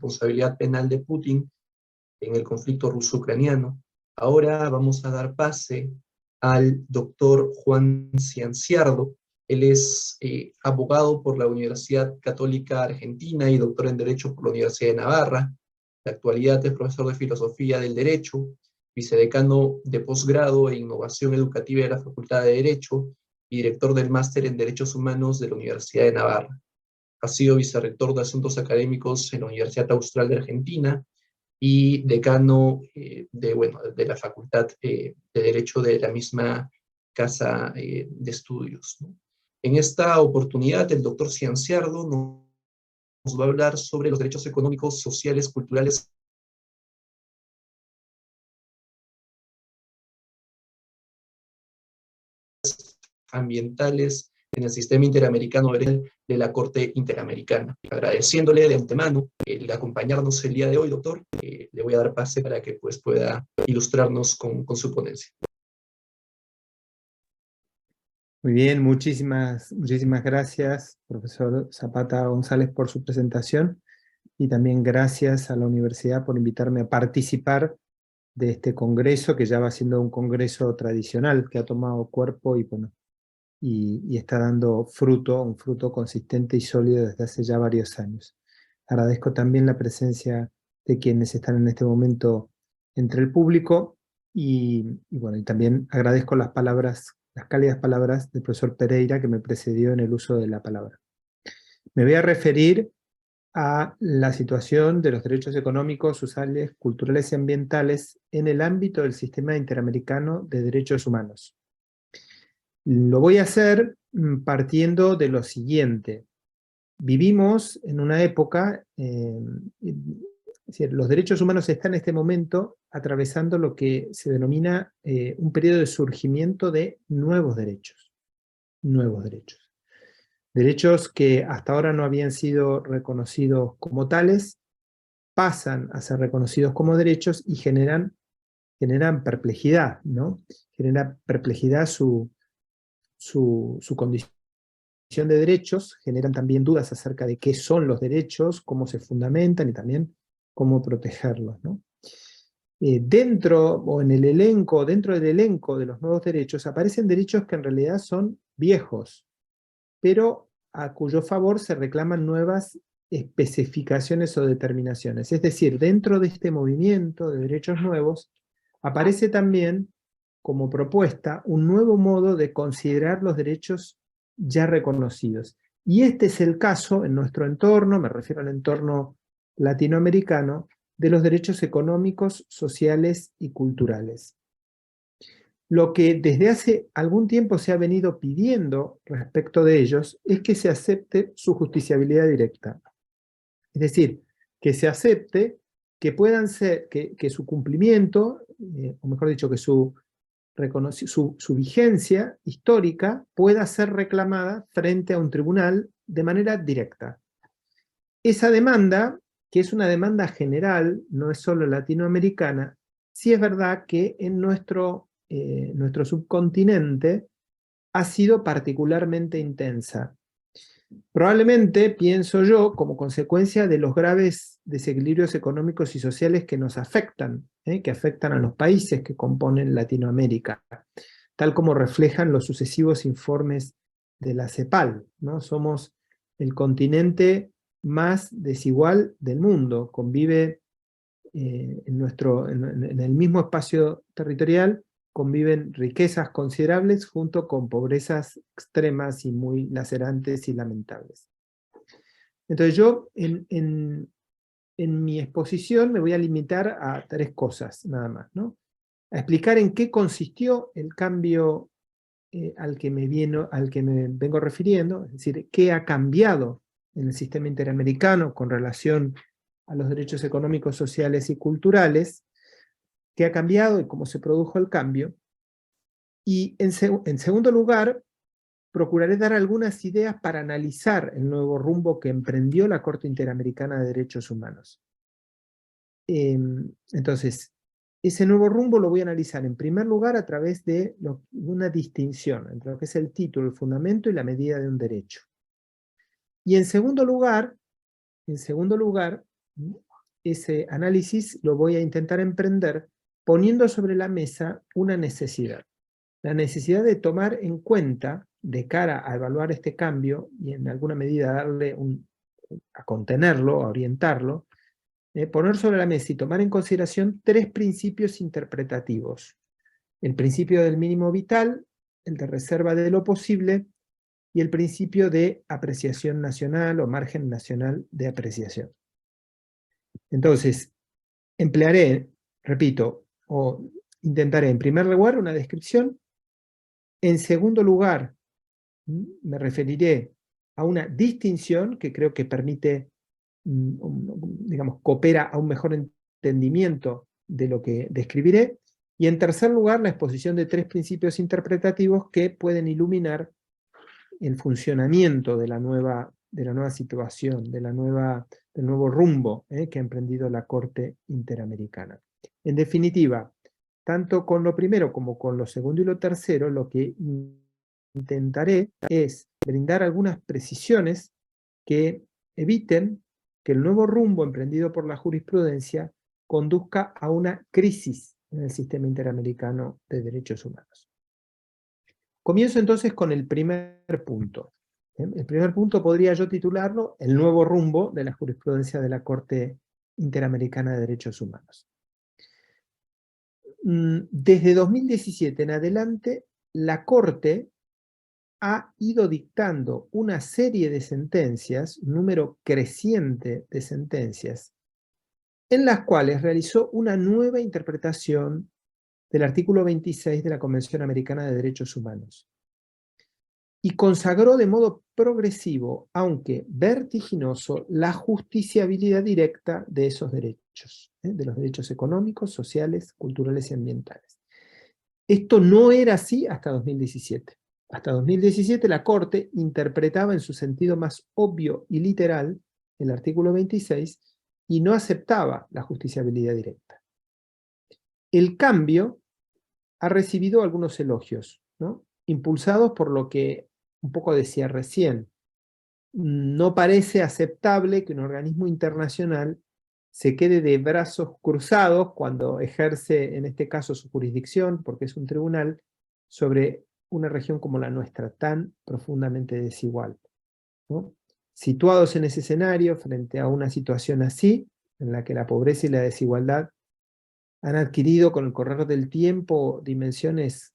responsabilidad penal de Putin en el conflicto ruso-ucraniano. Ahora vamos a dar pase al doctor Juan Cianciardo. Él es abogado por la Universidad Católica Argentina y doctor en Derecho por la Universidad de Navarra. En la actualidad es profesor de Filosofía del Derecho, vicedecano de posgrado e innovación educativa de la Facultad de Derecho y director del Máster en Derechos Humanos de la Universidad de Navarra. Ha sido vicerrector de Asuntos Académicos en la Universidad Austral de Argentina y decano de la Facultad de Derecho de la misma casa de estudios, ¿no? En esta oportunidad, el doctor Cianciardo nos va a hablar sobre los derechos económicos, sociales, culturales ambientales en el sistema interamericano de la Corte Interamericana. Agradeciéndole de antemano el acompañarnos el día de hoy, doctor, le voy a dar pase para que pues, pueda ilustrarnos con su ponencia. Muy bien, muchísimas gracias, profesor Zapata González, por su presentación, y también gracias a la universidad por invitarme a participar de este congreso, que ya va siendo un congreso tradicional, que ha tomado cuerpo y, bueno, y está dando fruto, un fruto consistente y sólido desde hace ya varios años. Agradezco también la presencia de quienes están en este momento entre el público, y bueno, y también agradezco las cálidas palabras del profesor Pereira, que me precedió en el uso de la palabra. Me voy a referir a la situación de los derechos económicos, sociales, culturales y ambientales en el ámbito del sistema interamericano de derechos humanos. Lo voy a hacer partiendo de lo siguiente. Vivimos en una época, es decir, los derechos humanos están en este momento atravesando lo que se denomina un periodo de surgimiento de nuevos derechos. Nuevos derechos. Derechos que hasta ahora no habían sido reconocidos como tales, pasan a ser reconocidos como derechos y generan perplejidad, ¿no? Genera perplejidad su condición de derechos, generan también dudas acerca de qué son los derechos, cómo se fundamentan y también cómo protegerlos, ¿no? Dentro del elenco de los nuevos derechos aparecen derechos que en realidad son viejos, pero a cuyo favor se reclaman nuevas especificaciones o determinaciones. Es decir, dentro de este movimiento de derechos nuevos, aparece también como propuesta un nuevo modo de considerar los derechos ya reconocidos. Y este es el caso en nuestro entorno, me refiero al entorno latinoamericano, de los derechos económicos, sociales y culturales. Lo que desde hace algún tiempo se ha venido pidiendo respecto de ellos es que se acepte su justiciabilidad directa. Es decir, que se acepte que puedan ser, que su cumplimiento, o mejor dicho, que su vigencia histórica pueda ser reclamada frente a un tribunal de manera directa. Esa demanda, que es una demanda general, no es solo latinoamericana, sí es verdad que en nuestro subcontinente ha sido particularmente intensa. Probablemente, pienso yo, como consecuencia de los graves desequilibrios económicos y sociales que nos afectan, que afectan a los países que componen Latinoamérica, tal como reflejan los sucesivos informes de la CEPAL, ¿no? Somos el continente más desigual del mundo, convive en el mismo espacio territorial, conviven riquezas considerables junto con pobrezas extremas y muy lacerantes y lamentables. Entonces yo en mi exposición me voy a limitar a 3 cosas nada más, ¿no? A explicar en qué consistió el cambio al que me vengo refiriendo, es decir, qué ha cambiado en el sistema interamericano con relación a los derechos económicos, sociales y culturales, qué ha cambiado y cómo se produjo el cambio. Y en segundo lugar, procuraré dar algunas ideas para analizar el nuevo rumbo que emprendió la Corte Interamericana de Derechos Humanos. Entonces, ese nuevo rumbo lo voy a analizar en primer lugar a través de una distinción entre lo que es el título, el fundamento y la medida de un derecho. Y en segundo lugar, ese análisis lo voy a intentar emprender poniendo sobre la mesa una necesidad. La necesidad de tomar en cuenta, de cara a evaluar este cambio, y en alguna medida a contenerlo, a orientarlo, poner sobre la mesa y tomar en consideración 3 principios interpretativos. El principio del mínimo vital, el de reserva de lo posible, y el principio de apreciación nacional o margen nacional de apreciación. Entonces, emplearé, repito, o intentaré en primer lugar una descripción. En segundo lugar, me referiré a una distinción que creo que permite, digamos, coopera a un mejor entendimiento de lo que describiré. Y en tercer lugar, la exposición de 3 principios interpretativos que pueden iluminar el funcionamiento de la nueva situación, del nuevo rumbo que ha emprendido la Corte Interamericana. En definitiva, tanto con lo primero como con lo segundo y lo tercero, lo que intentaré es brindar algunas precisiones que eviten que el nuevo rumbo emprendido por la jurisprudencia conduzca a una crisis en el sistema interamericano de derechos humanos. Comienzo entonces con el primer punto. El primer punto podría yo titularlo el nuevo rumbo de la jurisprudencia de la Corte Interamericana de Derechos Humanos. Desde 2017 en adelante, la Corte ha ido dictando una serie de sentencias, un número creciente de sentencias, en las cuales realizó una nueva interpretación del artículo 26 de la Convención Americana de Derechos Humanos, y consagró de modo progresivo, aunque vertiginoso, la justiciabilidad directa de esos derechos, de los derechos económicos, sociales, culturales y ambientales. Esto no era así hasta 2017. Hasta 2017 la Corte interpretaba en su sentido más obvio y literal el artículo 26 y no aceptaba la justiciabilidad directa. El cambio ha recibido algunos elogios, ¿no? Impulsados por lo que un poco decía recién. No parece aceptable que un organismo internacional se quede de brazos cruzados cuando ejerce, en este caso, su jurisdicción, porque es un tribunal, sobre una región como la nuestra, tan profundamente desigual, ¿no? Situados en ese escenario, frente a una situación así, en la que la pobreza y la desigualdad han adquirido con el correr del tiempo dimensiones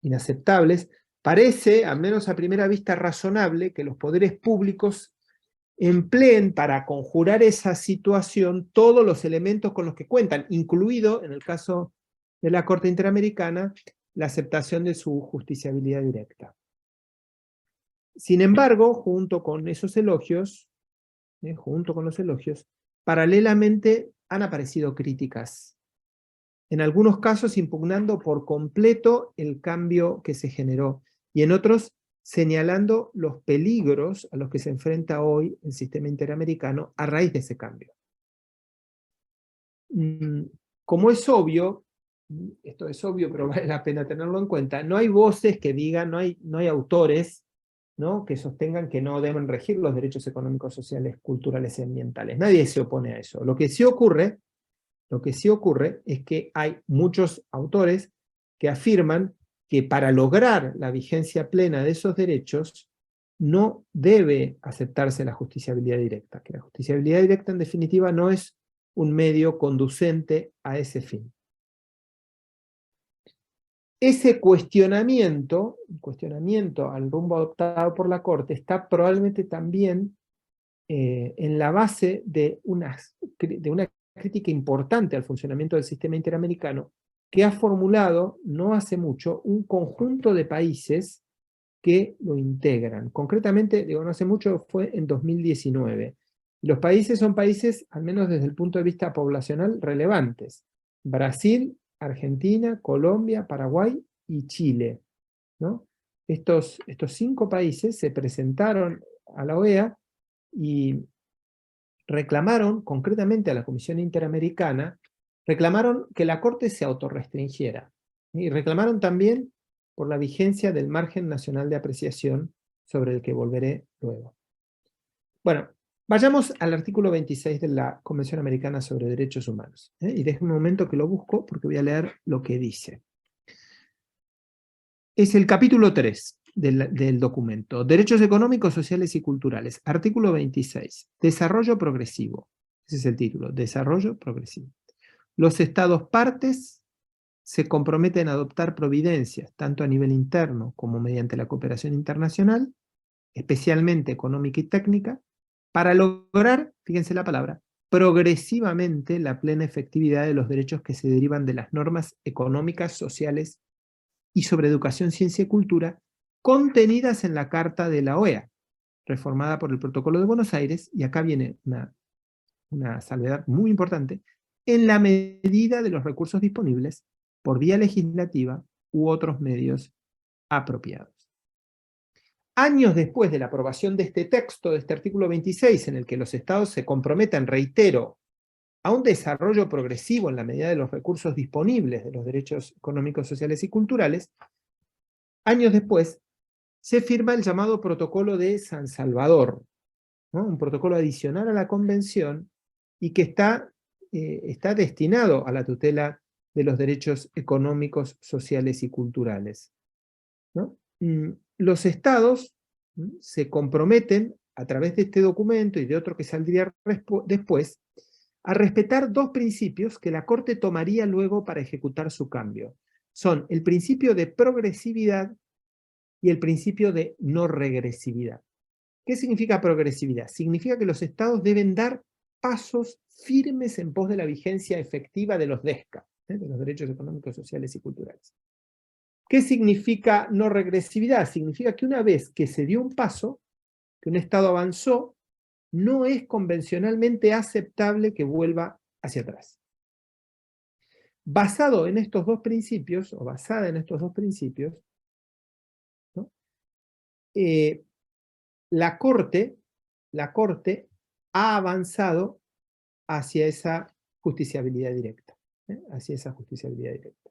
inaceptables, parece, al menos a primera vista, razonable que los poderes públicos empleen para conjurar esa situación todos los elementos con los que cuentan, incluido, en el caso de la Corte Interamericana, la aceptación de su justiciabilidad directa. Sin embargo, junto con esos elogios, paralelamente han aparecido críticas, en algunos casos impugnando por completo el cambio que se generó, y en otros señalando los peligros a los que se enfrenta hoy el sistema interamericano a raíz de ese cambio. Como es obvio, esto es obvio pero vale la pena tenerlo en cuenta, no hay voces que digan, no hay autores, ¿no?, que sostengan que no deben regir los derechos económicos, sociales, culturales y ambientales. Nadie se opone a eso. Lo que sí ocurre es que hay muchos autores que afirman que para lograr la vigencia plena de esos derechos no debe aceptarse la justiciabilidad directa, que la justiciabilidad directa en definitiva no es un medio conducente a ese fin. Ese cuestionamiento al rumbo adoptado por la Corte está probablemente también en la base de una crítica importante al funcionamiento del sistema interamericano que ha formulado no hace mucho un conjunto de países que lo integran. Concretamente, no hace mucho, fue en 2019. Los países son países, al menos desde el punto de vista poblacional, relevantes. Brasil, Argentina, Colombia, Paraguay y Chile, ¿no? Estos 5 países se presentaron a la OEA y reclamaron, concretamente a la Comisión Interamericana, reclamaron que la Corte se autorrestringiera. Y reclamaron también por la vigencia del margen nacional de apreciación, sobre el que volveré luego. Bueno, Vayamos al artículo 26 de la Convención Americana sobre Derechos Humanos. Y déjenme un momento que lo busco porque voy a leer lo que dice. Es el capítulo 3 del documento. Derechos económicos, sociales y culturales. Artículo 26. Desarrollo progresivo. Ese es el título. Desarrollo progresivo. Los estados partes se comprometen a adoptar providencias, tanto a nivel interno como mediante la cooperación internacional, especialmente económica y técnica, para lograr, fíjense la palabra, progresivamente la plena efectividad de los derechos que se derivan de las normas económicas, sociales y sobre educación, ciencia y cultura, contenidas en la Carta de la OEA, reformada por el Protocolo de Buenos Aires, y acá viene una salvedad muy importante, en la medida de los recursos disponibles por vía legislativa u otros medios apropiados. Años después de la aprobación de este texto, de este artículo 26, en el que los estados se comprometen, reitero, a un desarrollo progresivo en la medida de los recursos disponibles de los derechos económicos, sociales y culturales, años después se firma el llamado Protocolo de San Salvador, ¿no? Un protocolo adicional a la Convención y que está destinado a la tutela de los derechos económicos, sociales y culturales, ¿no? Los estados se comprometen a través de este documento y de otro que saldría después a respetar dos principios que la Corte tomaría luego para ejecutar su cambio. Son el principio de progresividad y el principio de no regresividad. ¿Qué significa progresividad? Significa que los estados deben dar pasos firmes en pos de la vigencia efectiva de los DESCA, de los derechos económicos, sociales y culturales. ¿Qué significa no regresividad? Significa que una vez que se dio un paso, que un estado avanzó, no es convencionalmente aceptable que vuelva hacia atrás. Basado en estos dos principios, o basada en estos dos principios, ¿no? La Corte ha avanzado hacia esa justiciabilidad directa. Hacia esa justiciabilidad directa.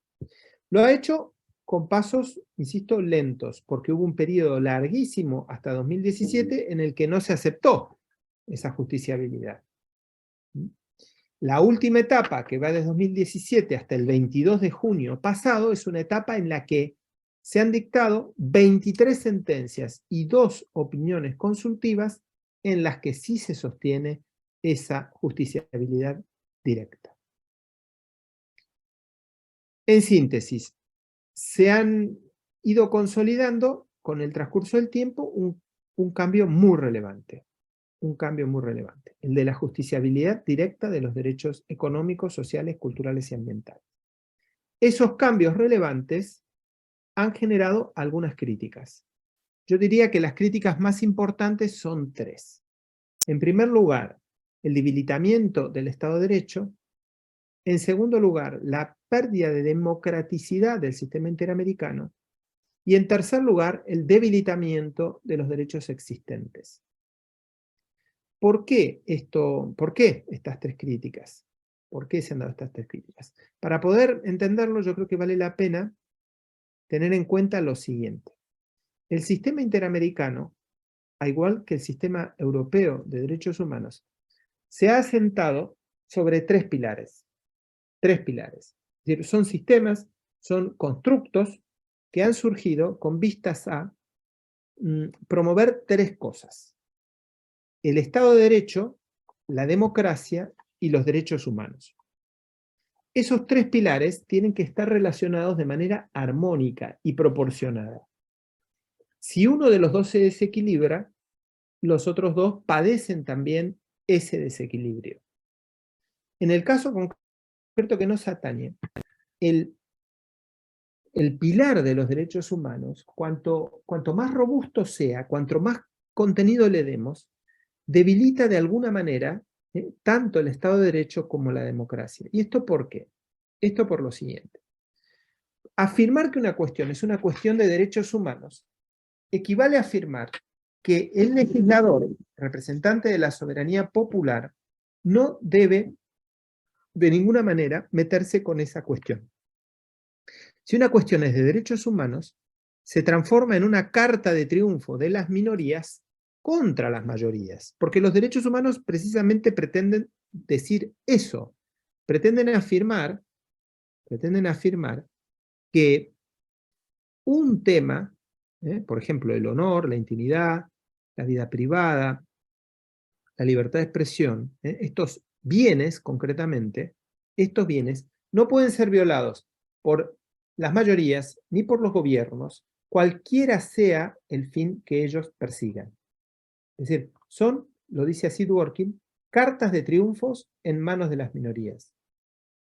Lo ha hecho con pasos, insisto, lentos, porque hubo un periodo larguísimo hasta 2017 en el que no se aceptó esa justiciabilidad. La última etapa, que va desde 2017 hasta el 22 de junio pasado, es una etapa en la que se han dictado 23 sentencias y 2 opiniones consultivas en las que sí se sostiene esa justiciabilidad directa. En síntesis, se han ido consolidando con el transcurso del tiempo un cambio muy relevante. Un cambio muy relevante, el de la justiciabilidad directa de los derechos económicos, sociales, culturales y ambientales. Esos cambios relevantes han generado algunas críticas. Yo diría que las críticas más importantes son 3. En primer lugar, el debilitamiento del Estado de Derecho. En segundo lugar, la pérdida de democraticidad del sistema interamericano. Y en tercer lugar, el debilitamiento de los derechos existentes. ¿Por qué estas 3 críticas? ¿Por qué se han dado estas 3 críticas? Para poder entenderlo, yo creo que vale la pena tener en cuenta lo siguiente. El sistema interamericano, al igual que el sistema europeo de derechos humanos, se ha asentado sobre 3 pilares. 3 pilares. Es decir, son sistemas, son constructos que han surgido con vistas a promover 3 cosas. El Estado de Derecho, la democracia y los derechos humanos. Esos 3 pilares tienen que estar relacionados de manera armónica y proporcionada. Si uno de los 2 se desequilibra, los otros 2 padecen también ese desequilibrio. En el caso concreto que nos atañe, el pilar de los derechos humanos, cuanto más robusto sea, cuanto más contenido le demos, debilita de alguna manera tanto el Estado de Derecho como la democracia. ¿Y esto por qué? Esto por lo siguiente. Afirmar que una cuestión es una cuestión de derechos humanos equivale a afirmar que el legislador, representante de la soberanía popular, no debe de ninguna manera meterse con esa cuestión. Si una cuestión es de derechos humanos, se transforma en una carta de triunfo de las minorías contra las mayorías, porque los derechos humanos precisamente pretenden decir eso, pretenden afirmar que un tema, por ejemplo, el honor, la intimidad, la vida privada, la libertad de expresión, estos bienes concretamente, estos bienes no pueden ser violados por las mayorías ni por los gobiernos, cualquiera sea el fin que ellos persigan. Es decir, son, lo dice así Dworkin, cartas de triunfos en manos de las minorías.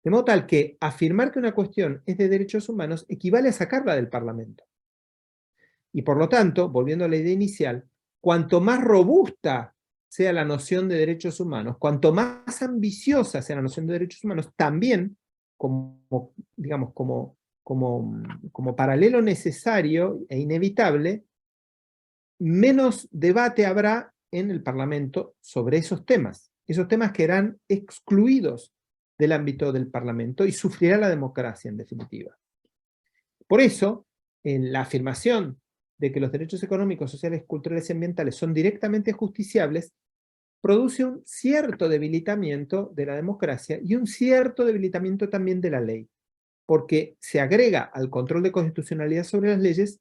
De modo tal que afirmar que una cuestión es de derechos humanos equivale a sacarla del Parlamento. Y por lo tanto, volviendo a la idea inicial, cuanto más robusta sea la noción de derechos humanos, cuanto más ambiciosa sea la noción de derechos humanos, también digamos, como paralelo necesario e inevitable, menos debate habrá en el Parlamento sobre esos temas que eran excluidos del ámbito del Parlamento y sufrirá la democracia en definitiva. Por eso, en la afirmación de que los derechos económicos, sociales, culturales y ambientales son directamente justiciables, produce un cierto debilitamiento de la democracia y un cierto debilitamiento también de la ley, porque se agrega al control de constitucionalidad sobre las leyes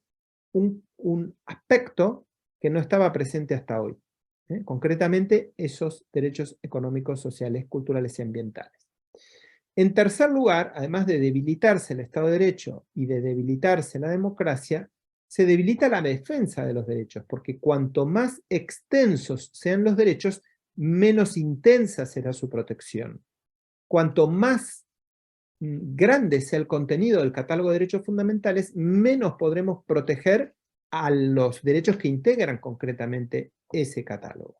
un aspecto que no estaba presente hasta hoy. Concretamente, esos derechos económicos, sociales, culturales y ambientales. En tercer lugar, además de debilitarse el Estado de Derecho y de debilitarse la democracia, se debilita la defensa de los derechos, porque cuanto más extensos sean los derechos, menos intensa será su protección. Cuanto más grande sea el contenido del catálogo de derechos fundamentales, menos podremos proteger a los derechos que integran concretamente ese catálogo.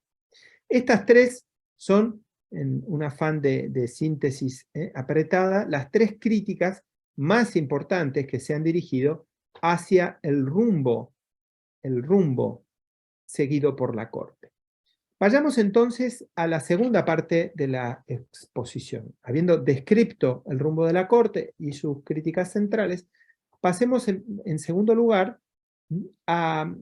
Estas tres son, en un afán de síntesis apretada, las tres críticas más importantes que se han dirigido hacia el rumbo seguido por la Corte. Vayamos entonces a la segunda parte de la exposición. Habiendo descrito el rumbo de la Corte y sus críticas centrales, pasemos en segundo lugar a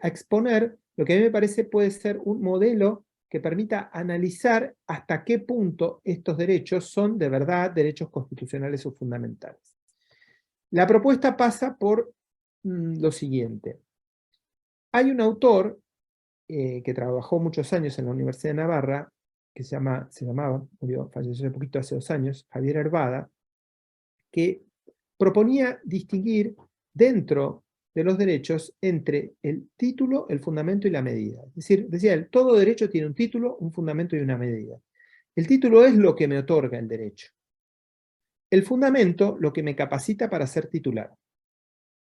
exponer lo que a mí me parece puede ser un modelo que permita analizar hasta qué punto estos derechos son de verdad derechos constitucionales o fundamentales. La propuesta pasa por lo siguiente. Hay un autor que trabajó muchos años en la Universidad de Navarra, que falleció hace poquito, hace 2 años, Javier Herbada, que proponía distinguir dentro de los derechos entre el título, el fundamento y la medida. Es decir, decía él, todo derecho tiene un título, un fundamento y una medida. El título es lo que me otorga el derecho. El fundamento, lo que me capacita para ser titular.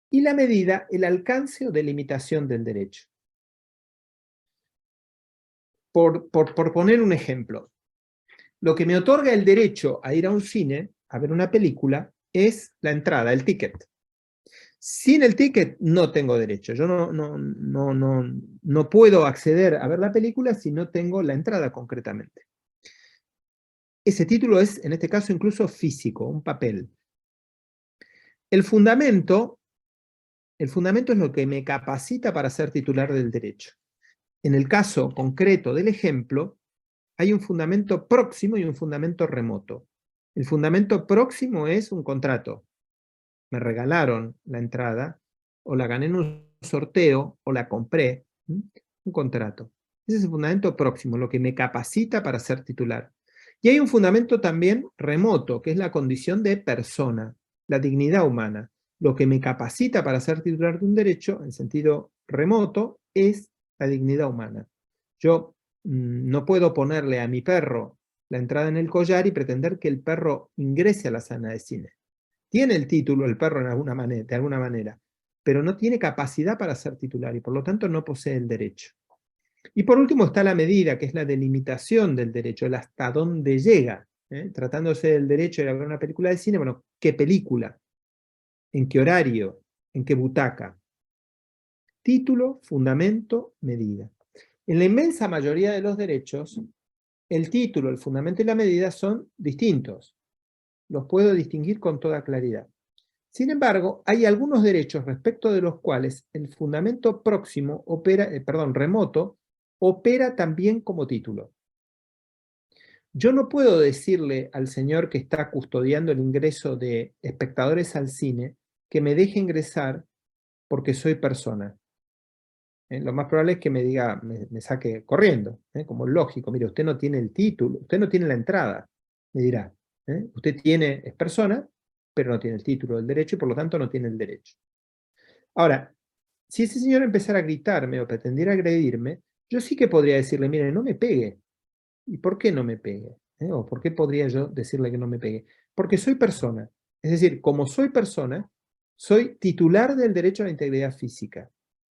Y la medida, el alcance o delimitación del derecho. Por poner un ejemplo, lo que me otorga el derecho a ir a un cine, a ver una película, es la entrada, el ticket. Sin el ticket no tengo derecho. Yo no puedo acceder a ver la película si no tengo la entrada concretamente. Ese título es, en este caso, incluso físico, un papel. El fundamento es lo que me capacita para ser titular del derecho. En el caso concreto del ejemplo, hay un fundamento próximo y un fundamento remoto. El fundamento próximo es un contrato. Me regalaron la entrada, o la gané en un sorteo, o la compré. Un contrato. Ese es el fundamento próximo, lo que me capacita para ser titular. Y hay un fundamento también remoto, que es la condición de persona, la dignidad humana. Lo que me capacita para ser titular de un derecho, en sentido remoto, es la dignidad humana. Yo no puedo ponerle a mi perro la entrada en el collar y pretender que el perro ingrese a la sala de cine. Tiene el título el perro de alguna manera, pero no tiene capacidad para ser titular y por lo tanto no posee el derecho. Y por último está la medida, que es la delimitación del derecho, el hasta dónde llega. Tratándose del derecho de ver una película de cine, bueno, ¿qué película? ¿En qué horario? ¿En qué butaca? Título, fundamento, medida. En la inmensa mayoría de los derechos, el título, el fundamento y la medida son distintos. Los puedo distinguir con toda claridad. Sin embargo, hay algunos derechos respecto de los cuales el fundamento próximo remoto, opera también como título. Yo no puedo decirle al señor que está custodiando el ingreso de espectadores al cine que me deje ingresar porque soy persona. Lo más probable es que me diga, me saque corriendo, como lógico. Mire, usted no tiene el título, usted no tiene la entrada, me dirá. Usted es persona, pero no tiene el título del derecho y por lo tanto no tiene el derecho. Ahora, si ese señor empezara a gritarme o pretendiera agredirme, yo sí que podría decirle, mire, no me pegue. ¿Y por qué no me pegue? ¿O por qué podría yo decirle que no me pegue? Porque soy persona. Es decir, como soy persona, soy titular del derecho a la integridad física.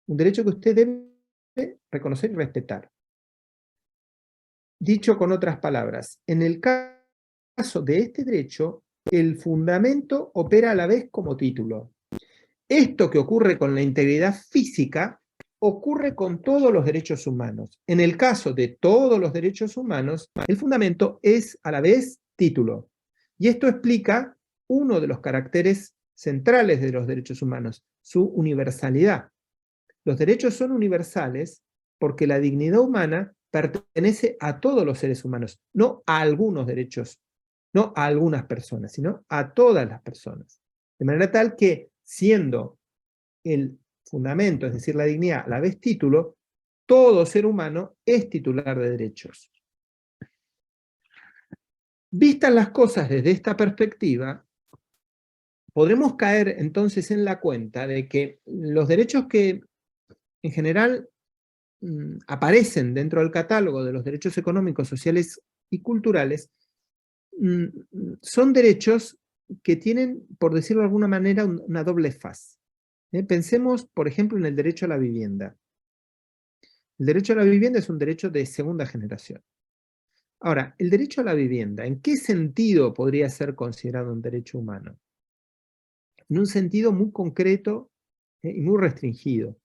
Un derecho que usted debe reconocer y respetar. Dicho con otras palabras, en el caso de este derecho, el fundamento opera a la vez como título. Esto que ocurre con la integridad física ocurre con todos los derechos humanos. En el caso de todos los derechos humanos, el fundamento es a la vez título. Y esto explica uno de los caracteres centrales de los derechos humanos, su universalidad. Los derechos son universales porque la dignidad humana pertenece a todos los seres humanos, no a algunos derechos, no a algunas personas, sino a todas las personas. De manera tal que, siendo el fundamento, es decir, la dignidad, a la vez título, todo ser humano es titular de derechos. Vistas las cosas desde esta perspectiva, podremos caer entonces en la cuenta de que los derechos que en general aparecen dentro del catálogo de los derechos económicos, sociales y culturales, son derechos que tienen, por decirlo de alguna manera, una doble faz. Pensemos, por ejemplo, en el derecho a la vivienda. El derecho a la vivienda es un derecho de segunda generación. Ahora, el derecho a la vivienda, ¿en qué sentido podría ser considerado un derecho humano? En un sentido muy concreto y muy restringido.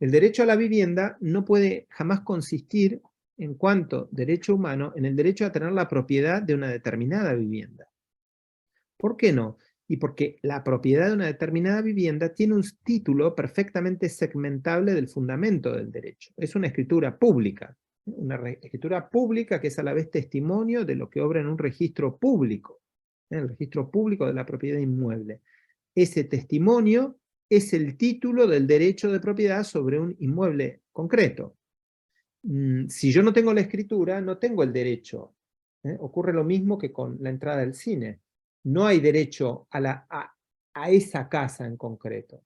El derecho a la vivienda no puede jamás consistir, en cuanto derecho humano, en el derecho a tener la propiedad de una determinada vivienda. ¿Por qué no? Y porque la propiedad de una determinada vivienda tiene un título perfectamente segmentable del fundamento del derecho. Es una escritura pública que es a la vez testimonio de lo que obra en un registro público, el registro público de la propiedad inmueble. Ese testimonio es el título del derecho de propiedad sobre un inmueble concreto. Si yo no tengo la escritura, no tengo el derecho. Ocurre lo mismo que con la entrada al cine. No hay derecho a esa casa en concreto.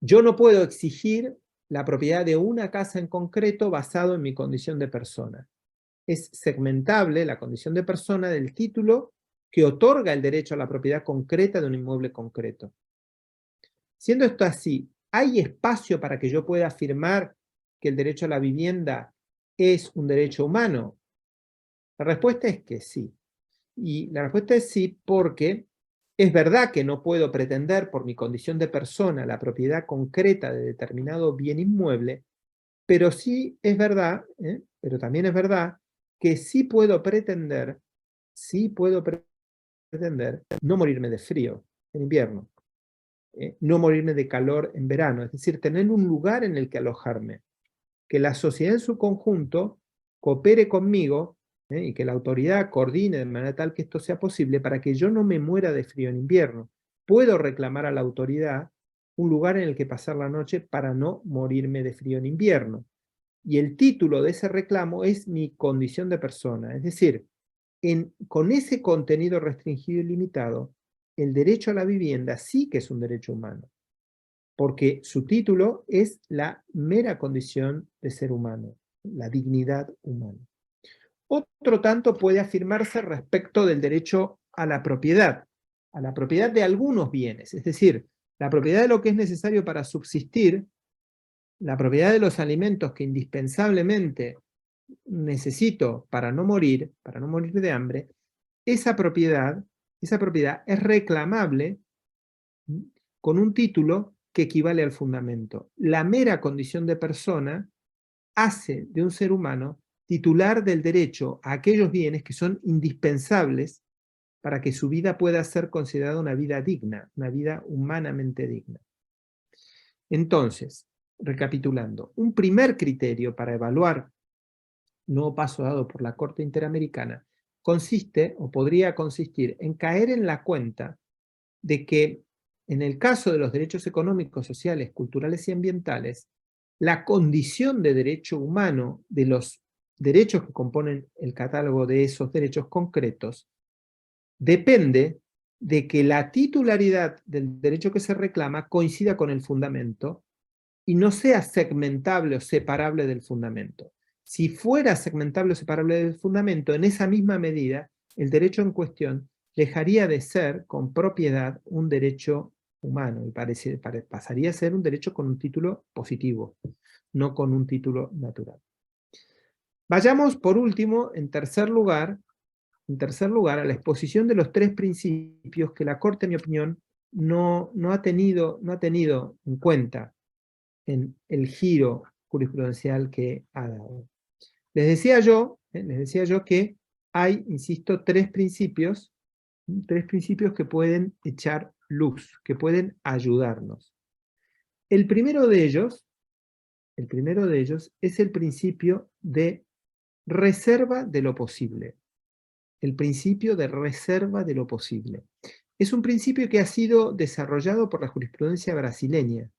Yo no puedo exigir la propiedad de una casa en concreto basado en mi condición de persona. Es segmentable la condición de persona del título que otorga el derecho a la propiedad concreta de un inmueble concreto. Siendo esto así, ¿hay espacio para que yo pueda afirmar que el derecho a la vivienda es un derecho humano? La respuesta es que sí. Y la respuesta es sí porque es verdad que no puedo pretender por mi condición de persona la propiedad concreta de determinado bien inmueble, pero sí es verdad, pero también es verdad que sí puedo pretender no morirme de frío en invierno, no morirme de calor en verano, es decir, tener un lugar en el que alojarme, que la sociedad en su conjunto coopere conmigo y que la autoridad coordine de manera tal que esto sea posible para que yo no me muera de frío en invierno. Puedo reclamar a la autoridad un lugar en el que pasar la noche para no morirme de frío en invierno. Y el título de ese reclamo es mi condición de persona, es decir, con ese contenido restringido y limitado, el derecho a la vivienda sí que es un derecho humano, porque su título es la mera condición de ser humano, la dignidad humana. Otro tanto puede afirmarse respecto del derecho a la propiedad de algunos bienes, es decir, la propiedad de lo que es necesario para subsistir, la propiedad de los alimentos que indispensablemente necesito para no morir de hambre. Esa propiedad es reclamable con un título que equivale al fundamento. La mera condición de persona hace de un ser humano titular del derecho a aquellos bienes que son indispensables para que su vida pueda ser considerada una vida digna, una vida humanamente digna. Entonces, recapitulando, un primer criterio para evaluar un nuevo paso dado por la Corte Interamericana consiste, o podría consistir, en caer en la cuenta de que en el caso de los derechos económicos, sociales, culturales y ambientales, la condición de derecho humano de los derechos que componen el catálogo de esos derechos concretos depende de que la titularidad del derecho que se reclama coincida con el fundamento y no sea segmentable o separable del fundamento. Si fuera segmentable o separable del fundamento, en esa misma medida, el derecho en cuestión dejaría de ser con propiedad un derecho humano y pasaría a ser un derecho con un título positivo, no con un título natural. Vayamos por último, en tercer lugar, a la exposición de los tres principios que la Corte, en mi opinión, no ha tenido en cuenta en el giro jurisprudencial que ha dado. Les decía yo que hay, insisto, tres principios que pueden echar luz, que pueden ayudarnos. El primero de ellos es el principio de reserva de lo posible. El principio de reserva de lo posible. Es un principio que ha sido desarrollado por la jurisprudencia brasileña,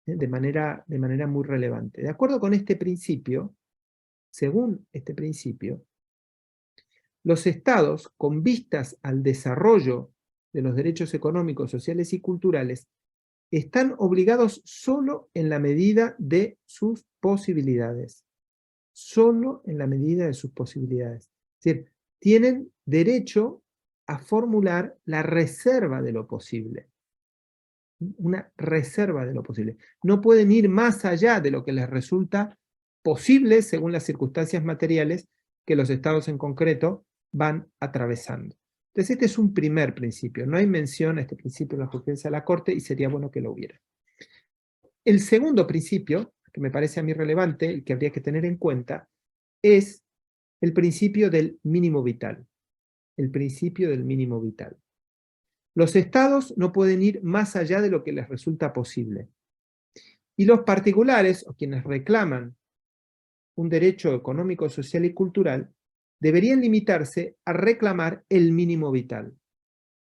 de manera muy relevante. De acuerdo con este principio, según este principio, los estados, con vistas al desarrollo de los derechos económicos, sociales y culturales, están obligados solo en la medida de sus posibilidades. Solo en la medida de sus posibilidades. Es decir, tienen derecho a formular la reserva de lo posible. Una reserva de lo posible. No pueden ir más allá de lo que les resulta posible según las circunstancias materiales que los estados en concreto van atravesando. Entonces este es un primer principio. No hay mención a este principio en la jurisprudencia de la Corte y sería bueno que lo hubiera. El segundo principio, que me parece a mí relevante, el que habría que tener en cuenta, es el principio del mínimo vital. El principio del mínimo vital. Los estados no pueden ir más allá de lo que les resulta posible. Y los particulares, o quienes reclaman un derecho económico, social y cultural, deberían limitarse a reclamar el mínimo vital.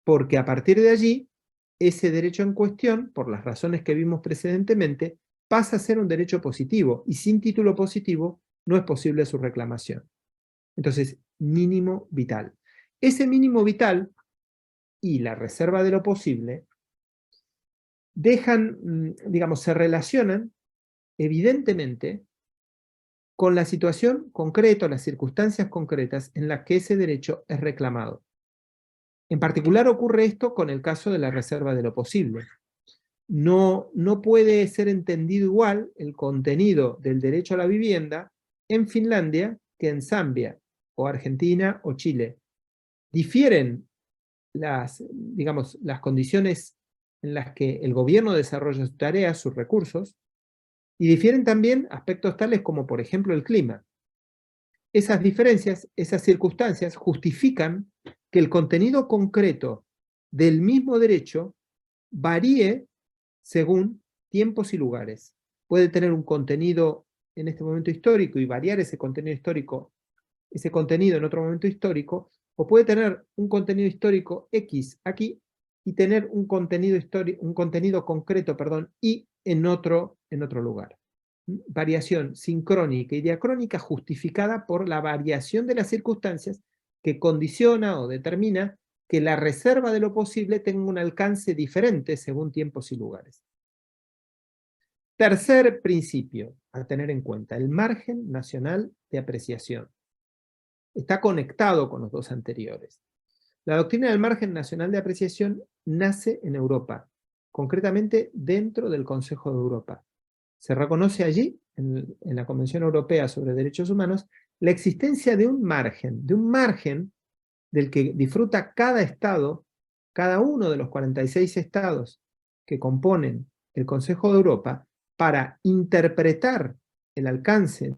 Porque a partir de allí, ese derecho en cuestión, por las razones que vimos precedentemente, pasa a ser un derecho positivo, y sin título positivo no es posible su reclamación. Entonces, mínimo vital. Ese mínimo vital y la reserva de lo posible se relacionan evidentemente con la situación concreta, las circunstancias concretas en las que ese derecho es reclamado. En particular ocurre esto con el caso de la reserva de lo posible. No puede ser entendido igual el contenido del derecho a la vivienda en Finlandia que en Zambia, o Argentina, o Chile. Difieren las condiciones en las que el gobierno desarrolla sus tareas, sus recursos, y difieren también aspectos tales como, por ejemplo, el clima. Esas diferencias, esas circunstancias, justifican que el contenido concreto del mismo derecho varíe según tiempos y lugares. Puede tener un contenido en este momento histórico y variar ese contenido en otro momento histórico, o puede tener un contenido histórico X aquí y tener un contenido concreto, Y en otro lugar. Variación sincrónica y diacrónica justificada por la variación de las circunstancias que condiciona o determina que la reserva de lo posible tenga un alcance diferente según tiempos y lugares. Tercer principio a tener en cuenta, el margen nacional de apreciación. Está conectado con los dos anteriores. La doctrina del margen nacional de apreciación nace en Europa, concretamente dentro del Consejo de Europa. Se reconoce allí, en la Convención Europea sobre Derechos Humanos, la existencia de un margen del que disfruta cada estado, cada uno de los 46 estados que componen el Consejo de Europa, para interpretar el alcance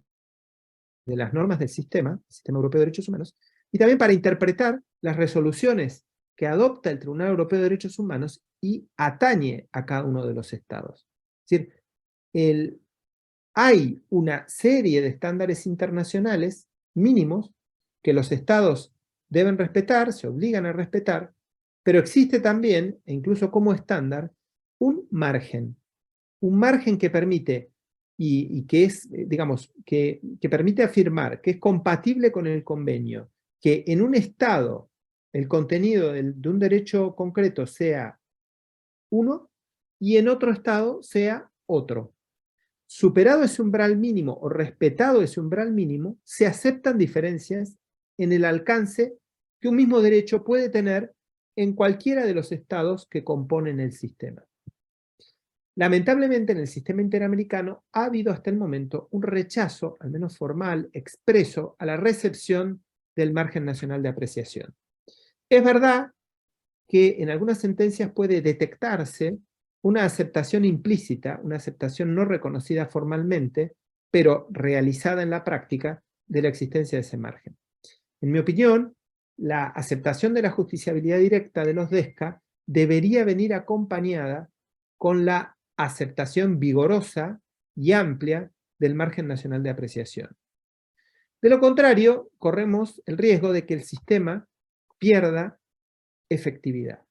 de las normas del Sistema Europeo de Derechos Humanos, y también para interpretar las resoluciones que adopta el Tribunal Europeo de Derechos Humanos y atañe a cada uno de los estados. Es decir, hay una serie de estándares internacionales mínimos que los estados deben respetar, se obligan a respetar, pero existe también, e incluso como estándar, un margen que permite, y que es, digamos, que permite afirmar que es compatible con el convenio, que en un estado el contenido de un derecho concreto sea uno y en otro estado sea otro. Superado ese umbral mínimo o respetado ese umbral mínimo, se aceptan diferencias en el alcance que un mismo derecho puede tener en cualquiera de los estados que componen el sistema. Lamentablemente, en el sistema interamericano ha habido hasta el momento un rechazo, al menos formal, expreso, a la recepción del margen nacional de apreciación. Es verdad que en algunas sentencias puede detectarse una aceptación implícita, una aceptación no reconocida formalmente, pero realizada en la práctica, de la existencia de ese margen. En mi opinión, la aceptación de la justiciabilidad directa de los DESCA debería venir acompañada con la aceptación vigorosa y amplia del margen nacional de apreciación. De lo contrario, corremos el riesgo de que el sistema pierda efectividad.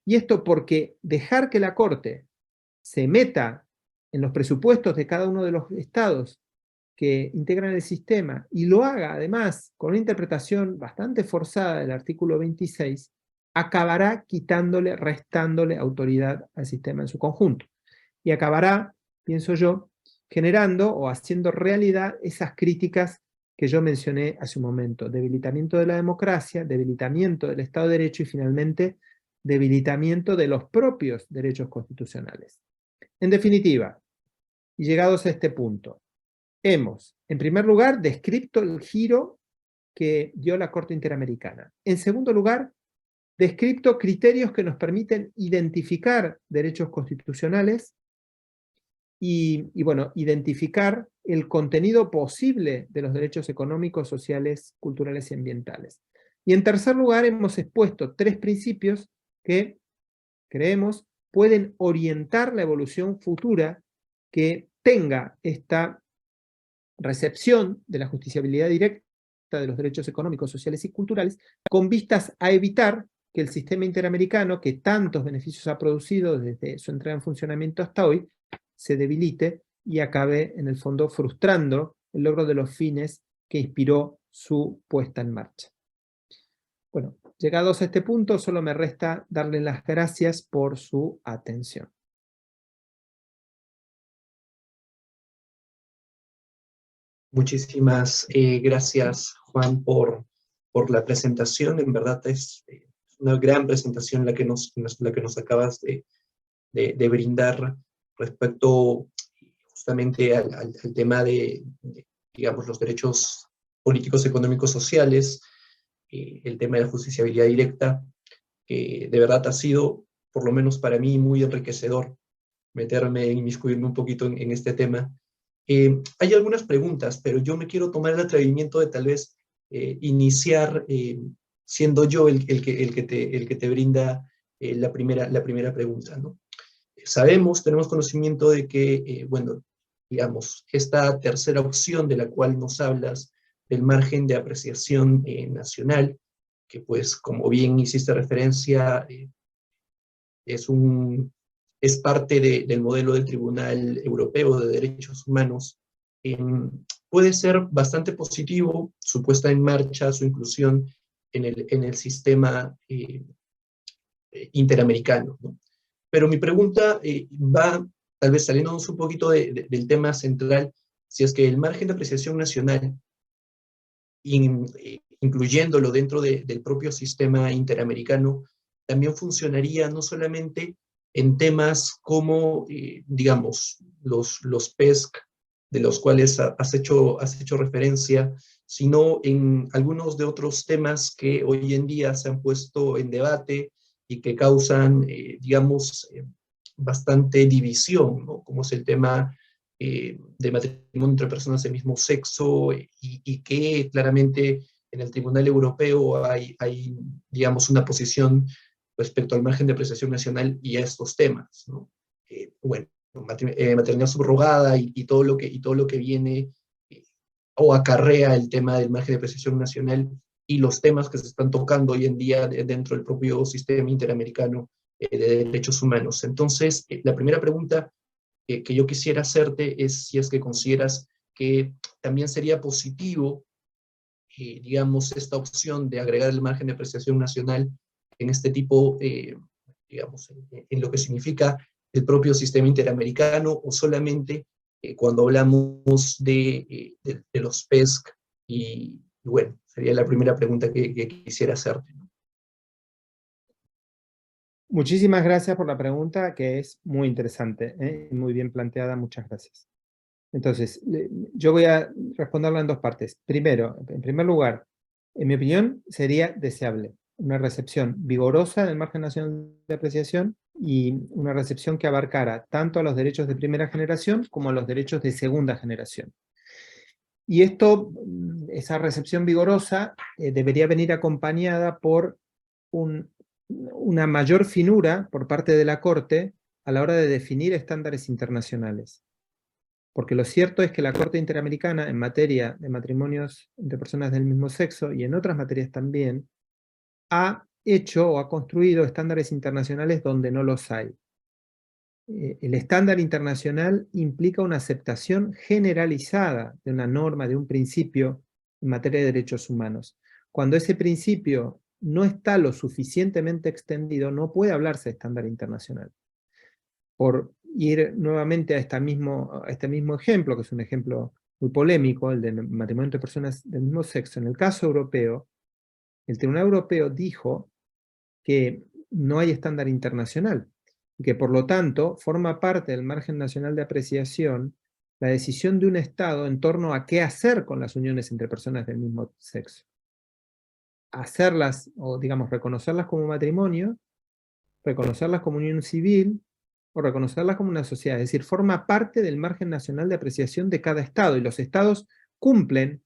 Y esto porque dejar que la Corte se meta en los presupuestos de cada uno de los estados que integran el sistema y lo haga además con una interpretación bastante forzada del artículo 26, acabará quitándole, restándole autoridad al sistema en su conjunto. Y acabará, pienso yo, generando o haciendo realidad esas críticas que yo mencioné hace un momento: debilitamiento de la democracia, debilitamiento del Estado de Derecho y finalmente debilitamiento de los propios derechos constitucionales. En definitiva, y llegados a este punto, hemos, en primer lugar, descrito el giro que dio la Corte Interamericana. En segundo lugar, descrito criterios que nos permiten identificar derechos constitucionales y bueno, identificar el contenido posible de los derechos económicos, sociales, culturales y ambientales. Y en tercer lugar, hemos expuesto 3 principios que creemos pueden orientar la evolución futura que tenga esta recepción de la justiciabilidad directa de los derechos económicos, sociales y culturales, con vistas a evitar que el sistema interamericano, que tantos beneficios ha producido desde su entrada en funcionamiento hasta hoy, se debilite y acabe, en el fondo, frustrando el logro de los fines que inspiró su puesta en marcha. Bueno, llegados a este punto, solo me resta darles las gracias por su atención. Muchísimas gracias, Juan, por la presentación. En verdad es una gran presentación la que nos acabas de brindar respecto justamente al tema de, digamos, los derechos políticos, económicos, sociales, el tema de la justiciabilidad directa, que de verdad ha sido, por lo menos para mí, muy enriquecedor inmiscuirme un poquito en este tema. Hay algunas preguntas, pero yo me quiero tomar el atrevimiento de tal vez iniciar siendo yo el que te brinda la primera pregunta, ¿no? Tenemos conocimiento de que, bueno, digamos, esta tercera opción de la cual nos hablas, del margen de apreciación nacional, que pues, como bien hiciste referencia, es parte del modelo del Tribunal Europeo de Derechos Humanos, puede ser bastante positivo su puesta en marcha, su inclusión en el sistema interamericano, ¿no? Pero mi pregunta va, tal vez saliéndonos un poquito del tema central, si es que el margen de apreciación nacional, incluyéndolo dentro del propio sistema interamericano, también funcionaría no solamente en temas como, digamos, los PESC, de los cuales has hecho referencia, sino en algunos de otros temas que hoy en día se han puesto en debate y que causan, digamos, bastante división, ¿no? Como es el tema de matrimonio entre personas del mismo sexo y que claramente en el Tribunal Europeo hay, digamos, una posición respecto al margen de apreciación nacional y a estos temas, ¿no? Bueno, maternidad subrogada y todo lo que viene eh, o acarrea el tema del margen de apreciación nacional y los temas que se están tocando hoy en día dentro del propio sistema interamericano de derechos humanos. Entonces, la primera pregunta que yo quisiera hacerte es si es que consideras que también sería positivo, digamos, esta opción de agregar el margen de apreciación nacional en este tipo, digamos, en lo que significa el propio sistema interamericano, o solamente cuando hablamos de los PESC. Y bueno, sería la primera pregunta que quisiera hacerte. Muchísimas gracias por la pregunta, que es muy interesante, muy bien planteada, muchas gracias. Entonces, yo voy a responderla en dos partes. Primero, en primer lugar, en mi opinión, sería deseable una recepción vigorosa del margen nacional de apreciación y una recepción que abarcara tanto a los derechos de primera generación como a los derechos de segunda generación. Y esto, esa recepción vigorosa, debería venir acompañada por una mayor finura por parte de la Corte a la hora de definir estándares internacionales. Porque lo cierto es que la Corte Interamericana, en materia de matrimonios entre personas del mismo sexo y en otras materias también, ha hecho o ha construido estándares internacionales donde no los hay. El estándar internacional implica una aceptación generalizada de una norma, de un principio en materia de derechos humanos. Cuando ese principio no está lo suficientemente extendido, no puede hablarse de estándar internacional. Por ir nuevamente a este mismo ejemplo, que es un ejemplo muy polémico, el de matrimonio entre personas del mismo sexo, en el caso europeo, el Tribunal Europeo dijo que no hay estándar internacional, y que por lo tanto forma parte del margen nacional de apreciación la decisión de un Estado en torno a qué hacer con las uniones entre personas del mismo sexo. Hacerlas, o digamos, reconocerlas como matrimonio, reconocerlas como unión civil, o reconocerlas como una sociedad. Es decir, forma parte del margen nacional de apreciación de cada Estado, y los Estados cumplen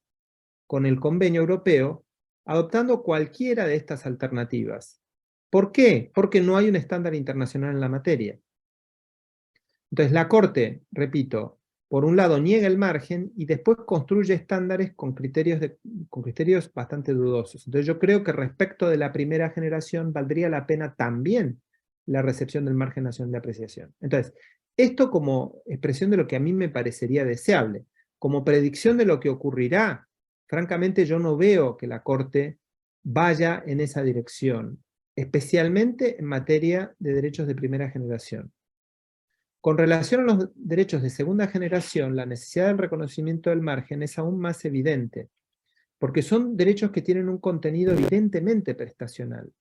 con el convenio europeo adoptando cualquiera de estas alternativas. ¿Por qué? Porque no hay un estándar internacional en la materia. Entonces la Corte, repito, por un lado niega el margen y después construye estándares con criterios bastante dudosos. Entonces yo creo que respecto de la primera generación valdría la pena también la recepción del margen nacional de apreciación. Entonces, esto como expresión de lo que a mí me parecería deseable. Como predicción de lo que ocurrirá, francamente yo no veo que la Corte vaya en esa dirección, especialmente en materia de derechos de primera generación. Con relación a los derechos de segunda generación, la necesidad del reconocimiento del margen es aún más evidente, porque son derechos que tienen un contenido evidentemente prestacional.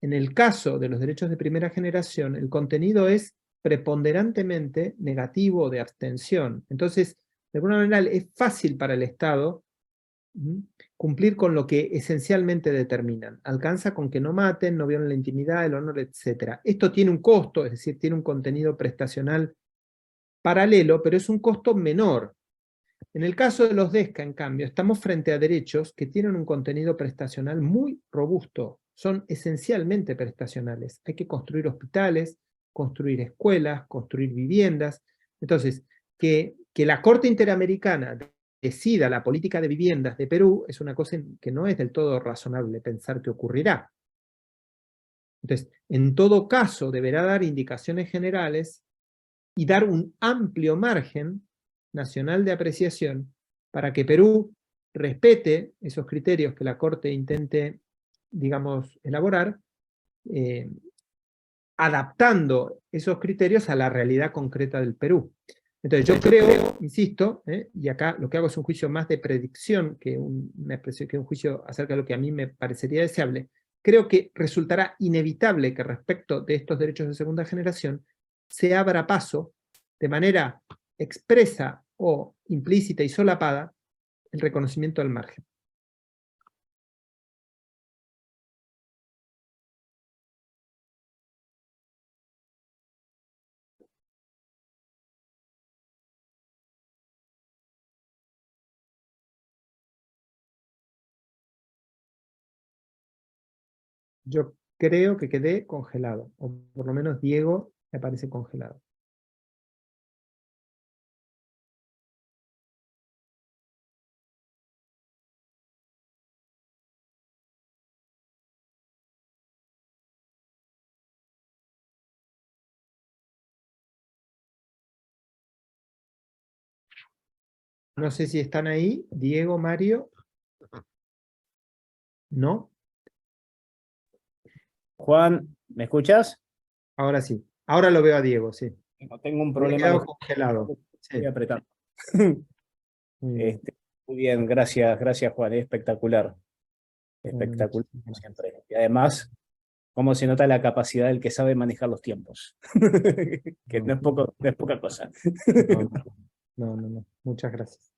En el caso de los derechos de primera generación, el contenido es preponderantemente negativo o de abstención. Entonces, de alguna manera es fácil para el Estado cumplir con lo que esencialmente determinan. Alcanza con que no maten, no violen la intimidad, el honor, etc. Esto tiene un costo, es decir, tiene un contenido prestacional paralelo, pero es un costo menor. En el caso de los DESCA, en cambio, estamos frente a derechos que tienen un contenido prestacional muy robusto. Son esencialmente prestacionales. Hay que construir hospitales, construir escuelas, construir viviendas. Entonces, que la Corte Interamericana decida la política de viviendas de Perú es una cosa que no es del todo razonable pensar que ocurrirá. Entonces, en todo caso, deberá dar indicaciones generales y dar un amplio margen nacional de apreciación para que Perú respete esos criterios que la Corte intente, digamos, elaborar, eh, adaptando esos criterios a la realidad concreta del Perú. Entonces yo creo, insisto, y acá lo que hago es un juicio más de predicción que un juicio acerca de lo que a mí me parecería deseable, creo que resultará inevitable que respecto de estos derechos de segunda generación se abra paso de manera expresa o implícita y solapada el reconocimiento del margen. Yo creo que quedé congelado, o por lo menos Diego me parece congelado. No sé si están ahí. Diego, Mario. ¿No? Juan, ¿me escuchas? Ahora sí. Ahora lo veo a Diego, sí. Tengo un Me había problema quedado de... congelado. Estoy Sí, apretando. muy bien. Muy bien, gracias, gracias Juan, es espectacular, Bueno, espectacular muchísimas como gracias. siempre. Y además, cómo se nota la capacidad del que sabe manejar los tiempos, que No, no es poca cosa. no, no, no. Muchas gracias.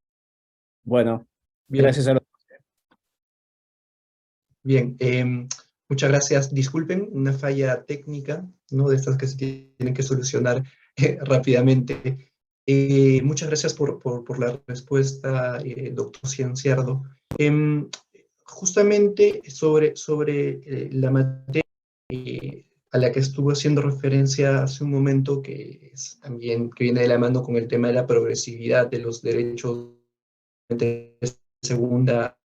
Bueno, Bien, gracias a los... bien. Muchas gracias. Disculpen, una falla técnica, ¿no? De estas que se tienen que solucionar rápidamente. Muchas gracias por la respuesta, doctor Cianciardo. Justamente sobre la materia a la que estuvo haciendo referencia hace un momento, que es también que viene de la mano con el tema de la progresividad de los derechos de segunda,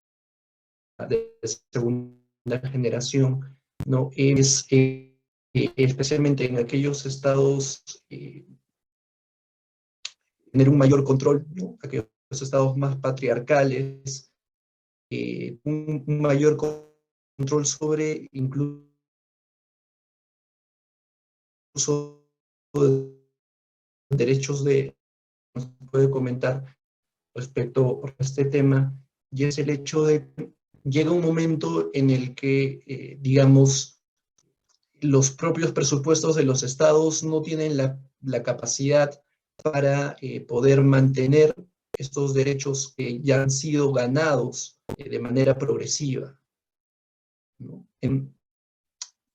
de segunda generación, ¿no? Es especialmente en aquellos estados tener un mayor control, ¿no? Aquellos estados más patriarcales, un mayor control sobre incluso derechos de, nos puede comentar respecto a este tema, y es el hecho de que llega un momento en el que, digamos, los propios presupuestos de los estados no tienen la capacidad para poder mantener estos derechos que ya han sido ganados de manera progresiva, ¿no?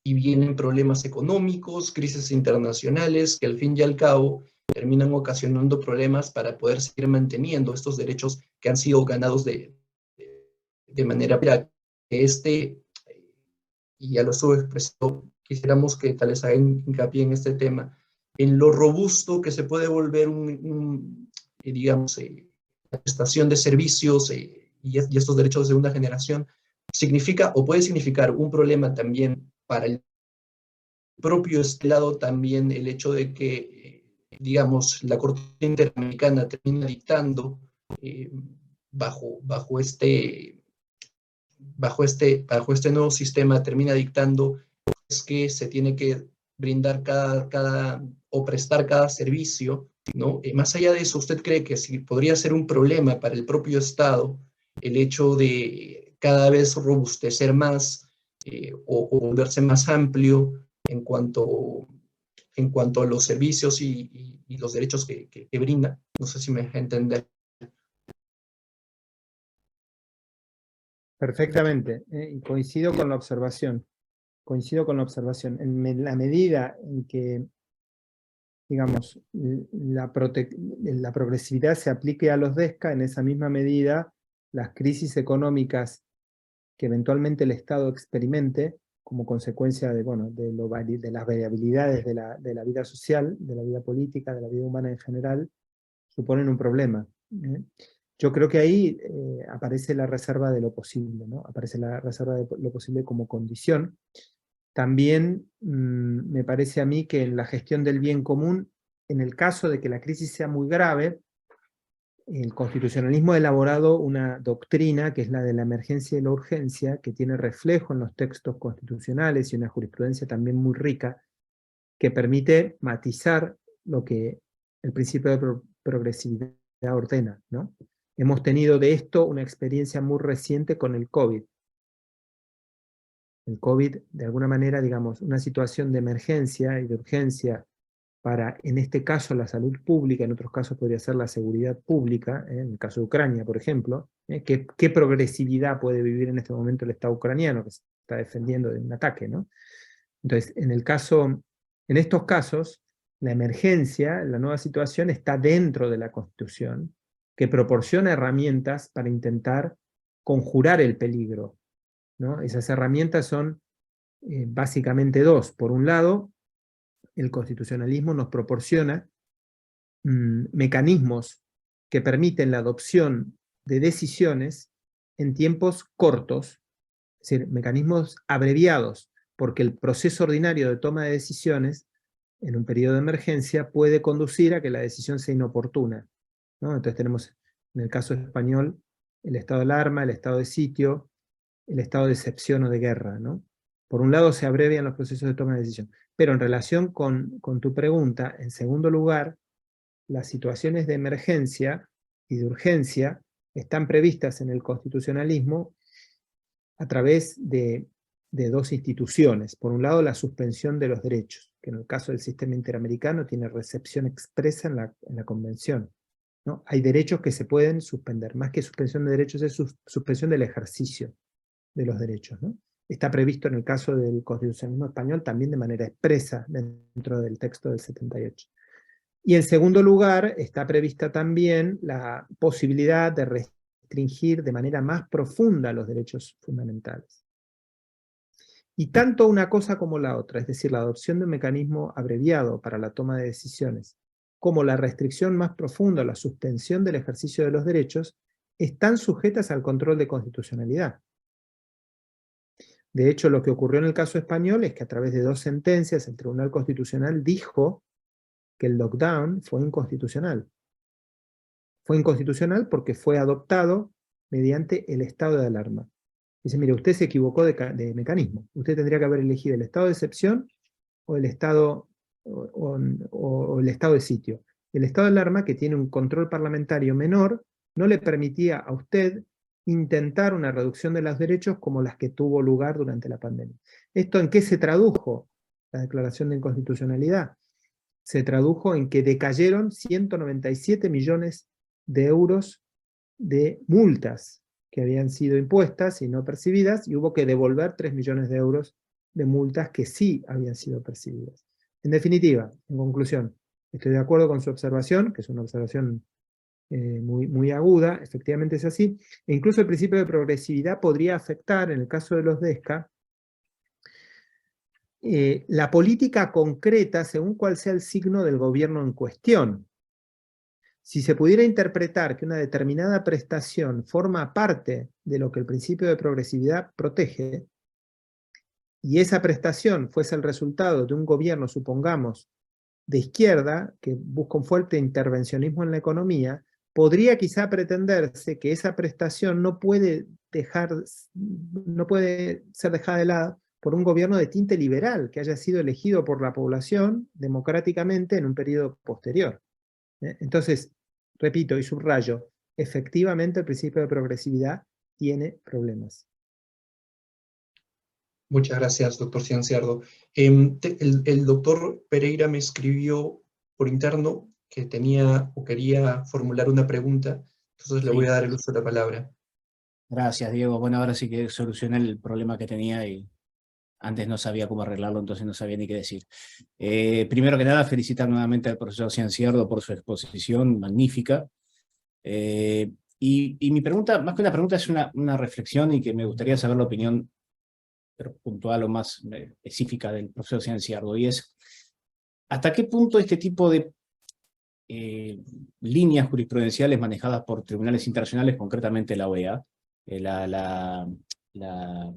Y vienen problemas económicos, crisis internacionales, que al fin y al cabo terminan ocasionando problemas para poder seguir manteniendo estos derechos que han sido ganados de manera que y ya lo estuve expresando, quisiéramos que tal vez hagan hincapié en este tema, en lo robusto que se puede volver digamos, la prestación de servicios y estos derechos de segunda generación, significa o puede significar un problema también para el propio Estado, también el hecho de que, digamos, la Corte Interamericana termina dictando eh, bajo este nuevo sistema, termina dictando es que se tiene que brindar o prestar cada servicio, ¿no? Más allá de eso, ¿usted cree que si podría ser un problema para el propio Estado el hecho de cada vez robustecer más o volverse más amplio en cuanto a los servicios y los derechos que brinda? No sé si me deja entender. Perfectamente, y coincido con la observación. Coincido con la observación. En la medida en que, digamos, la progresividad se aplique a los DESCA, en esa misma medida, las crisis económicas que eventualmente el Estado experimente como consecuencia de, bueno, de las variabilidades de la vida social, de la vida política, de la vida humana en general, suponen un problema. Yo creo que ahí aparece la reserva de lo posible, ¿no? Aparece la reserva de lo posible como condición. También me parece a mí que en la gestión del bien común, en el caso de que la crisis sea muy grave, el constitucionalismo ha elaborado una doctrina que es la de la emergencia y la urgencia, que tiene reflejo en los textos constitucionales y una jurisprudencia también muy rica, que permite matizar lo que el principio de progresividad ordena, ¿no? Hemos tenido de esto una experiencia muy reciente con el COVID. El COVID, de alguna manera, digamos, una situación de emergencia y de urgencia para, en este caso, la salud pública, en otros casos podría ser la seguridad pública, en el caso de Ucrania, por ejemplo. ¿Qué progresividad puede vivir en este momento el Estado ucraniano que se está defendiendo de un ataque, ¿no? Entonces, en estos casos, la emergencia, la nueva situación está dentro de la Constitución, que proporciona herramientas para intentar conjurar el peligro, ¿no? Esas herramientas son básicamente dos. Por un lado, el constitucionalismo nos proporciona mecanismos que permiten la adopción de decisiones en tiempos cortos, es decir, mecanismos abreviados, porque el proceso ordinario de toma de decisiones en un periodo de emergencia puede conducir a que la decisión sea inoportuna, ¿no? Entonces tenemos En el caso español, el estado de alarma, el estado de sitio, el estado de excepción o de guerra, ¿no? Por un lado se abrevian los procesos de toma de decisión. Pero en relación con tu pregunta, en segundo lugar, las situaciones de emergencia y de urgencia están previstas en el constitucionalismo a través de dos instituciones. Por un lado, la suspensión de los derechos, que en el caso del sistema interamericano tiene recepción expresa en la Convención, ¿no? Hay derechos que se pueden suspender. Más que suspensión de derechos, es suspensión del ejercicio de los derechos, ¿no? Está previsto en el caso del constitucionalismo español también de manera expresa dentro del texto del 78. Y en segundo lugar, está prevista también la posibilidad de restringir de manera más profunda los derechos fundamentales. Y tanto una cosa como la otra, es decir, la adopción de un mecanismo abreviado para la toma de decisiones, como la restricción más profunda o la suspensión del ejercicio de los derechos, están sujetas al control de constitucionalidad. De hecho, lo que ocurrió en el caso español es que a través de 2 sentencias el Tribunal Constitucional dijo que el lockdown fue inconstitucional. Fue inconstitucional porque fue adoptado mediante el estado de alarma. Dice, mire, usted se equivocó de mecanismo. Usted tendría que haber elegido el estado de excepción o el estado, o el estado de sitio. El estado de alarma, que tiene un control parlamentario menor, no le permitía a usted intentar una reducción de los derechos como las que tuvo lugar durante la pandemia. ¿Esto en qué se tradujo? La declaración de inconstitucionalidad. Se tradujo en que decayeron 197 millones de euros de multas que habían sido impuestas y no percibidas, y hubo que devolver 3 millones de euros de multas que sí habían sido percibidas. En definitiva, en conclusión, estoy de acuerdo con su observación, que es una observación muy aguda, efectivamente es así, e incluso el principio de progresividad podría afectar, en el caso de los DESCA, la política concreta según cuál sea el signo del gobierno en cuestión. Si se pudiera interpretar que una determinada prestación forma parte de lo que el principio de progresividad protege, y esa prestación fuese el resultado de un gobierno, supongamos, de izquierda, que busca un fuerte intervencionismo en la economía, podría quizá pretenderse que esa prestación no puede ser dejada de lado por un gobierno de tinte liberal, que haya sido elegido por la población democráticamente en un periodo posterior. Entonces, repito y subrayo, efectivamente el principio de progresividad tiene problemas. Muchas gracias, doctor Cianciardo. El doctor Pereira me escribió por interno que tenía o quería formular una pregunta, entonces le voy a dar el uso de la palabra. Gracias, Diego. Bueno, ahora sí que solucioné el problema que tenía y antes no sabía cómo arreglarlo, entonces no sabía ni qué decir. Primero que nada, felicitar nuevamente al profesor Cianciardo por su exposición magnífica. Y mi pregunta, más que una pregunta, es una reflexión y que me gustaría saber la opinión, pero puntual o más específica del profesor Cianciardo, y es, ¿hasta qué punto este tipo de líneas jurisprudenciales manejadas por tribunales internacionales, concretamente la OEA, la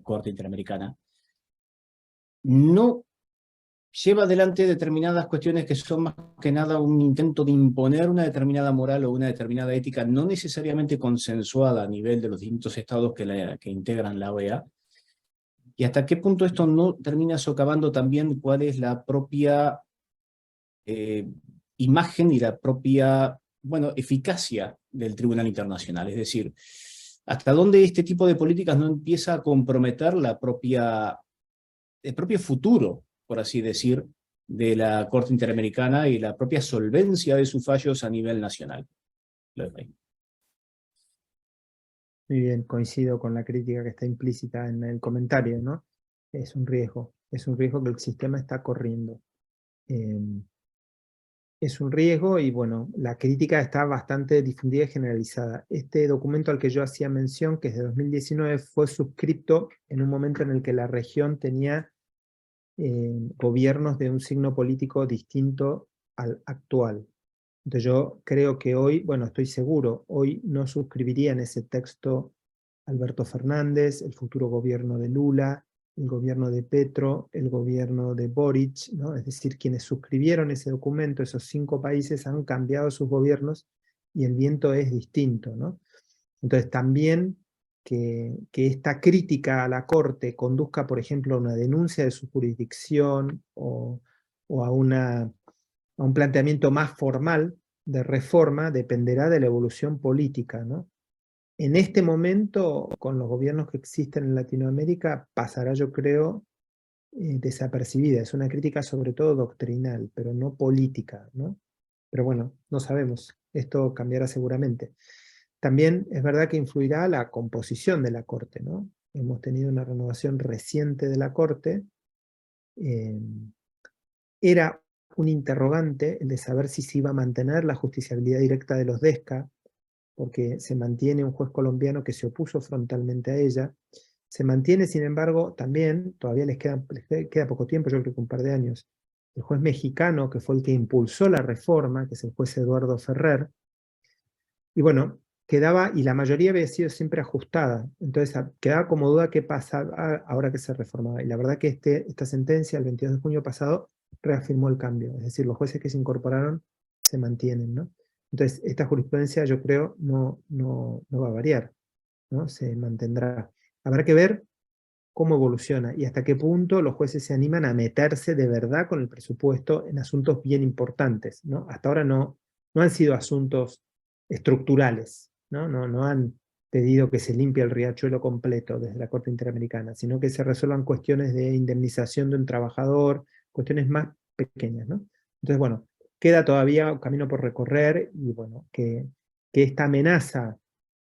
Corte Interamericana, no lleva adelante determinadas cuestiones que son más que nada un intento de imponer una determinada moral o una determinada ética, no necesariamente consensuada a nivel de los distintos estados que integran la OEA? ¿Y hasta qué punto esto no termina socavando también cuál es la propia imagen y la propia, bueno, eficacia del Tribunal Internacional? Es decir, ¿hasta dónde este tipo de políticas no empieza a comprometer el propio futuro, por así decir, de la Corte Interamericana y la propia solvencia de sus fallos a nivel nacional? Muy bien, coincido con la crítica que está implícita en el comentario, ¿no? Es un riesgo que el sistema está corriendo. Es un riesgo y bueno, la crítica está bastante difundida y generalizada. Este documento al que yo hacía mención, que es de 2019, fue suscripto en un momento en el que la región tenía gobiernos de un signo político distinto al actual. Entonces yo creo que hoy, bueno, estoy seguro, hoy no suscribiría en ese texto Alberto Fernández, el futuro gobierno de Lula, el gobierno de Petro, el gobierno de Boric, ¿no? Es decir, quienes suscribieron ese documento, esos 5 países han cambiado sus gobiernos y el viento es distinto, ¿no? Entonces también que esta crítica a la Corte conduzca, por ejemplo, a una denuncia de su jurisdicción o a un planteamiento más formal de reforma dependerá de la evolución política, ¿no? En este momento, con los gobiernos que existen en Latinoamérica, pasará, yo creo, desapercibida. Es una crítica sobre todo doctrinal, pero no política, ¿no? Pero bueno, no sabemos. Esto cambiará seguramente. También es verdad que influirá la composición de la Corte, ¿no? Hemos tenido una renovación reciente de la Corte. Era un interrogante el de saber si se iba a mantener la justiciabilidad directa de los DESCA, porque se mantiene un juez colombiano que se opuso frontalmente a ella. Se mantiene, sin embargo, también, todavía les queda poco tiempo, yo creo que un par de años, el juez mexicano, que fue el que impulsó la reforma, que es el juez Eduardo Ferrer. Y bueno, quedaba, y la mayoría había sido siempre ajustada, entonces quedaba como duda qué pasaba ahora que se reformaba. Y la verdad que esta sentencia, el 22 de junio pasado, reafirmó el cambio, es decir, los jueces que se incorporaron se mantienen, ¿no? Entonces, esta jurisprudencia yo creo no va a variar, ¿no? Se mantendrá. Habrá que ver cómo evoluciona y hasta qué punto los jueces se animan a meterse de verdad con el presupuesto en asuntos bien importantes, ¿no? Hasta ahora no han sido asuntos estructurales, ¿no? No han pedido que se limpie el riachuelo completo desde la Corte Interamericana, sino que se resuelvan cuestiones de indemnización de un trabajador, cuestiones más pequeñas, ¿no? Entonces, bueno, queda todavía un camino por recorrer y bueno, que esta amenaza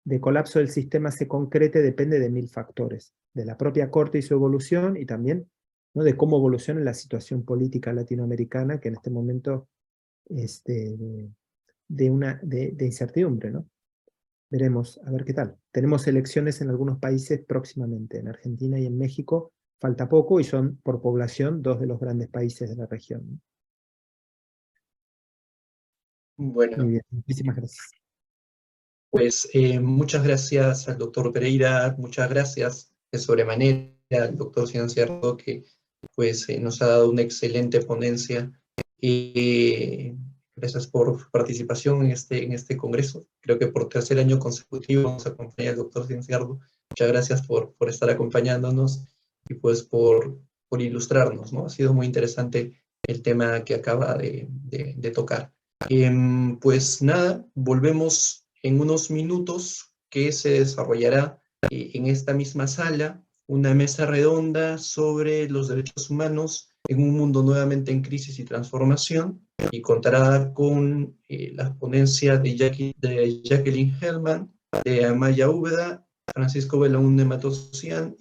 de colapso del sistema se concrete depende de 1000 factores, de la propia Corte y su evolución, y también, ¿no?, de cómo evoluciona la situación política latinoamericana, que en este momento es de incertidumbre, ¿no? Veremos, a ver qué tal. Tenemos elecciones en algunos países próximamente, en Argentina y en México, falta poco, y son por población 2 de los grandes países de la región, ¿no? Bueno, muy bien, muchísimas gracias. Pues muchas gracias al doctor Pereira, muchas gracias de sobremanera al doctor Cianciaro, que pues, nos ha dado una excelente ponencia. Gracias por su participación en este congreso. Creo que por tercer año consecutivo nos acompaña el doctor Cianciaro. Muchas gracias por estar acompañándonos y pues por ilustrarnos, ¿no? Ha sido muy interesante el tema que acaba de tocar. Pues nada, volvemos en unos minutos, que se desarrollará en esta misma sala una mesa redonda sobre los derechos humanos en un mundo nuevamente en crisis y transformación, y contará con la ponencia de Jacqueline Hellman, de Amaya Úbeda, Francisco Belaúnde Matosian